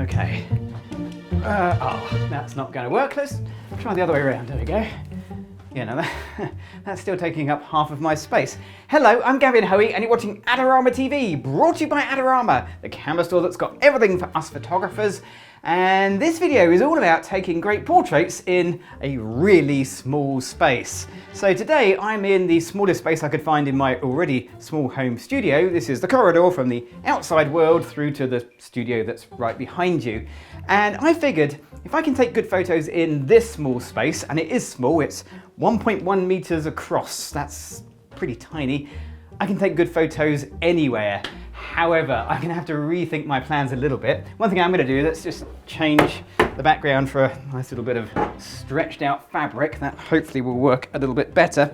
Okay. Oh, that's not going to work. Let's try the other way around. There we go. Yeah, no, that's still taking up half of my space. Hello, I'm Gavin Hoey and you're watching Adorama TV, brought to you by Adorama, the camera store that's got everything for us photographers. And this video is all about taking great portraits in a really small space. So today I'm in the smallest space I could find in my already small home studio. This is the corridor from the outside world through to the studio that's right behind you. And I figured if I can take good photos in this small space, and it is small, it's 1.1 meters across, that's pretty tiny, I can take good photos anywhere. However, I'm gonna have to rethink my plans a little bit. One thing I'm gonna do, let's just change the background for a nice little bit of stretched out fabric. That hopefully will work a little bit better.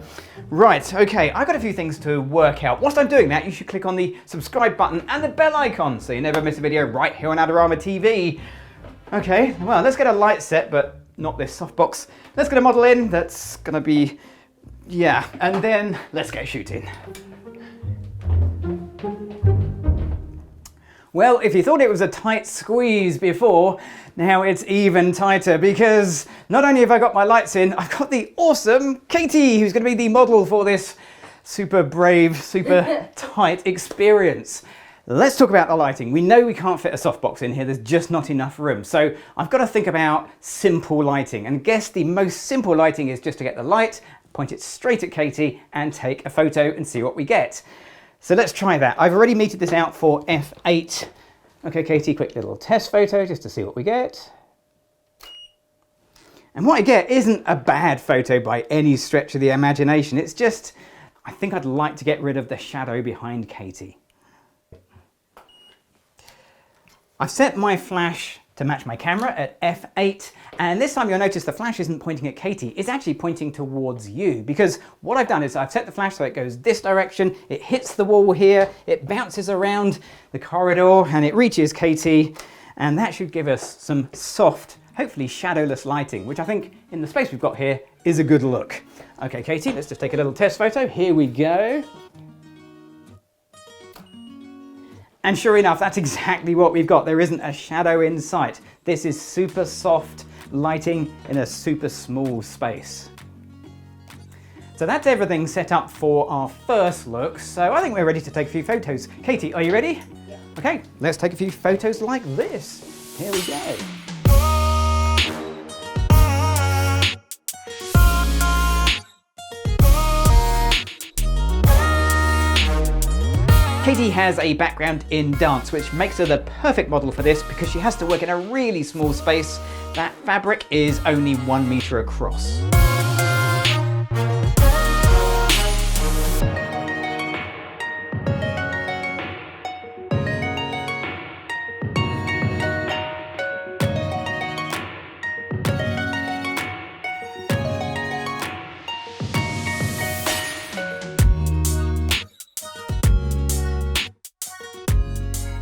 Right, okay, I've got a few things to work out. Whilst I'm doing that, you should click on the subscribe button and the bell icon so you never miss a video right here on Adorama TV. Okay, well, let's get a light set, but not this softbox. Let's get a model in that's gonna be, yeah, and then let's go shooting. Well, if you thought it was a tight squeeze before, now it's even tighter because not only have I got my lights in, I've got the awesome Katie, who's going to be the model for this super brave, super tight experience. Let's talk about the lighting. We know we can't fit a softbox in here, there's just not enough room. So I've got to think about simple lighting, and guess the most simple lighting is just to get the light, point it straight at Katie and take a photo and see what we get. So let's try that. I've already meted this out for f8. Okay, Katie, quick little test photo just to see what we get. And what I get isn't a bad photo by any stretch of the imagination. It's just, I think I'd like to get rid of the shadow behind Katie. I've set my flash to match my camera at f8, and this time you'll notice the flash isn't pointing at Katie, it's actually pointing towards you, because what I've done is I've set the flash so it goes this direction, it hits the wall here, it bounces around the corridor and it reaches Katie, and that should give us some soft, hopefully shadowless lighting, which I think in the space we've got here is a good look. Okay, Katie, let's just take a little test photo. Here we go. And sure enough, that's exactly what we've got. There isn't a shadow in sight. This is super soft lighting in a super small space. So that's everything set up for our first look. So I think we're ready to take a few photos. Katie, are you ready? Yeah. Okay, let's take a few photos like this. Here we go. Katie has a background in dance, which makes her the perfect model for this because she has to work in a really small space. That fabric is only 1 meter across.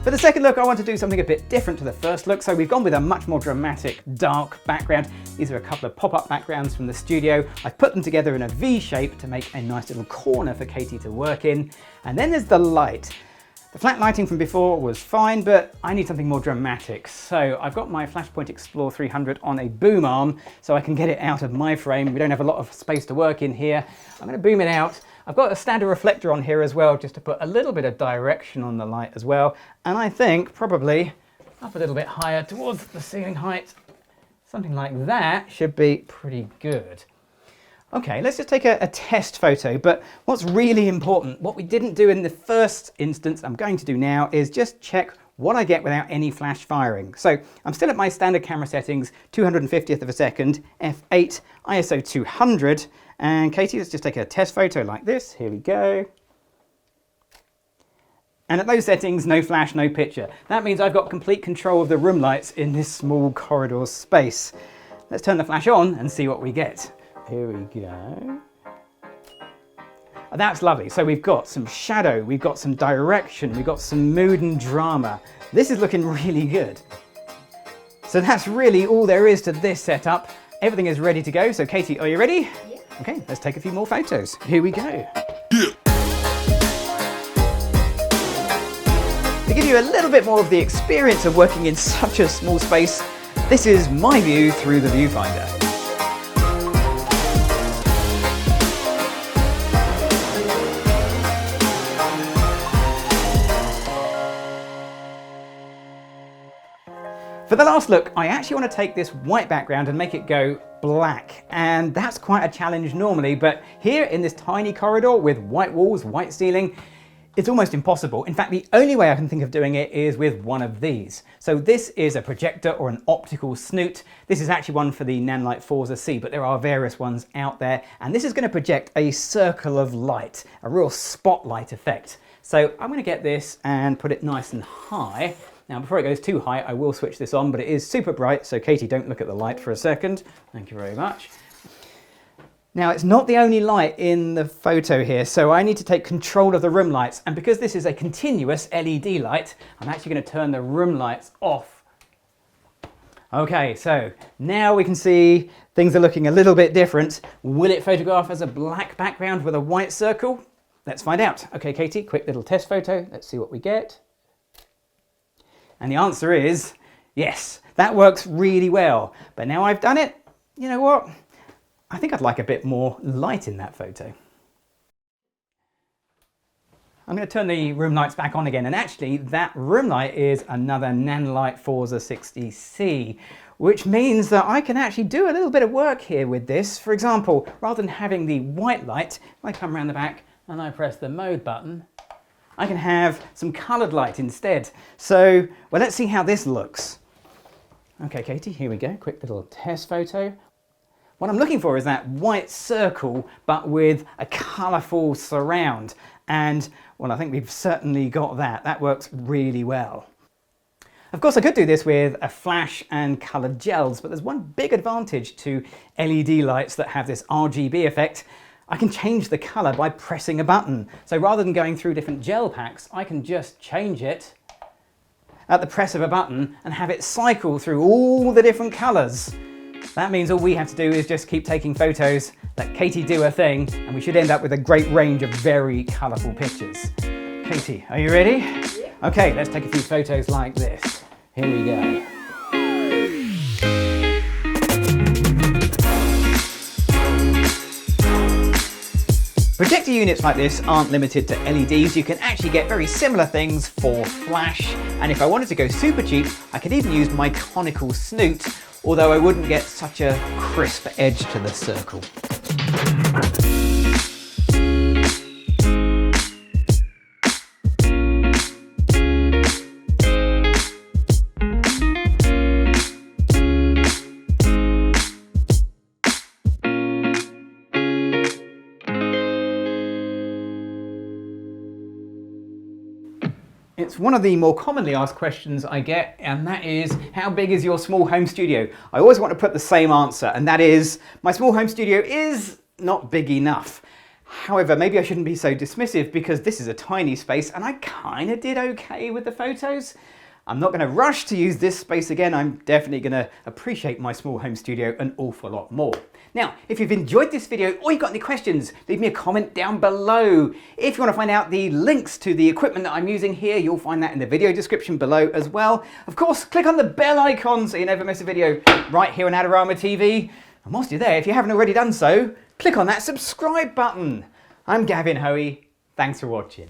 For the second look, I want to do something a bit different to the first look, so we've gone with a much more dramatic, dark background. These are a couple of pop-up backgrounds from the studio. I've put them together in a V shape to make a nice little corner for Katie to work in. And then there's the light. The flat lighting from before was fine, but I need something more dramatic. So I've got my Flashpoint XPLOR 300 on a boom arm, so I can get it out of my frame. We don't have a lot of space to work in here. I'm going to boom it out. I've got a standard reflector on here as well, just to put a little bit of direction on the light as well. And I think probably up a little bit higher towards the ceiling height. Something like that should be pretty good. Okay, let's just take a test photo, but what's really important, what we didn't do in the first instance, I'm going to do now, is just check what I get without any flash firing. So I'm still at my standard camera settings, 250th of a second, f8, ISO 200, and Katie, let's just take a test photo like this. Here we go. And at those settings, no flash, no picture. That means I've got complete control of the room lights in this small corridor space. Let's turn the flash on and see what we get. Here we go. That's lovely. So we've got some shadow, we've got some direction, we've got some mood and drama. This is looking really good. So that's really all there is to this setup. Everything is ready to go. So Katie, are you ready? Yeah. Okay, let's take a few more photos. Here we go. Yeah. to give you a little bit more of the experience of working in such a small space, this is my view through the viewfinder. For the last look, I actually want to take this white background and make it go black, and that's quite a challenge normally, but here in this tiny corridor with white walls, white ceiling, it's almost impossible. In fact, the only way I can think of doing it is with one of these. So this is a projector or an optical snoot. This is actually one for the Nanlite Forza C, but there are various ones out there, and this is going to project a circle of light, a real spotlight effect. So I'm going to get this and put it nice and high. Now, before it goes too high, I will switch this on, but it is super bright, so Katie, don't look at the light for a second. Thank you very much. Now, it's not the only light in the photo here, so I need to take control of the room lights, and because this is a continuous LED light, I'm actually going to turn the room lights off. Okay, so now we can see things are looking a little bit different. Will it photograph as a black background with a white circle? Let's find out. Okay, Katie, quick little test photo. Let's see what we get. And the answer is yes, that works really well. But now I've done it, you know what? I think I'd like a bit more light in that photo. I'm going to turn the room lights back on again, and actually that room light is another Nanlite Forza 60C, which means that I can actually do a little bit of work here with this. For example, rather than having the white light, if I come around the back and I press the mode button, I can have some coloured light instead. So, well, let's see how this looks. Okay, Katie, here we go. Quick little test photo. What I'm looking for is that white circle, but with a colourful surround. And, well, I think we've certainly got that. That works really well. Of course, I could do this with a flash and coloured gels, but there's one big advantage to LED lights that have this RGB effect. I can change the colour by pressing a button. So rather than going through different gel packs, I can just change it at the press of a button and have it cycle through all the different colours. That means all we have to do is just keep taking photos, let Katie do her thing, and we should end up with a great range of very colourful pictures. Katie, are you ready? Yeah. Okay, let's take a few photos like this. Here we go. Projector units like this aren't limited to LEDs. You can actually get very similar things for flash, and if I wanted to go super cheap, I could even use my conical snoot, although I wouldn't get such a crisp edge to the circle. It's one of the more commonly asked questions I get, and that is, how big is your small home studio? I always want to put the same answer, and that is, my small home studio is not big enough. However, maybe I shouldn't be so dismissive because this is a tiny space and I kind of did okay with the photos. I'm not going to rush to use this space again. I'm definitely going to appreciate my small home studio an awful lot more. Now, if you've enjoyed this video or you've got any questions, leave me a comment down below. If you want to find out the links to the equipment that I'm using here, you'll find that in the video description below as well. Of course, click on the bell icon so you never miss a video right here on Adorama TV. And whilst you're there, if you haven't already done so, click on that subscribe button. I'm Gavin Hoey. Thanks for watching.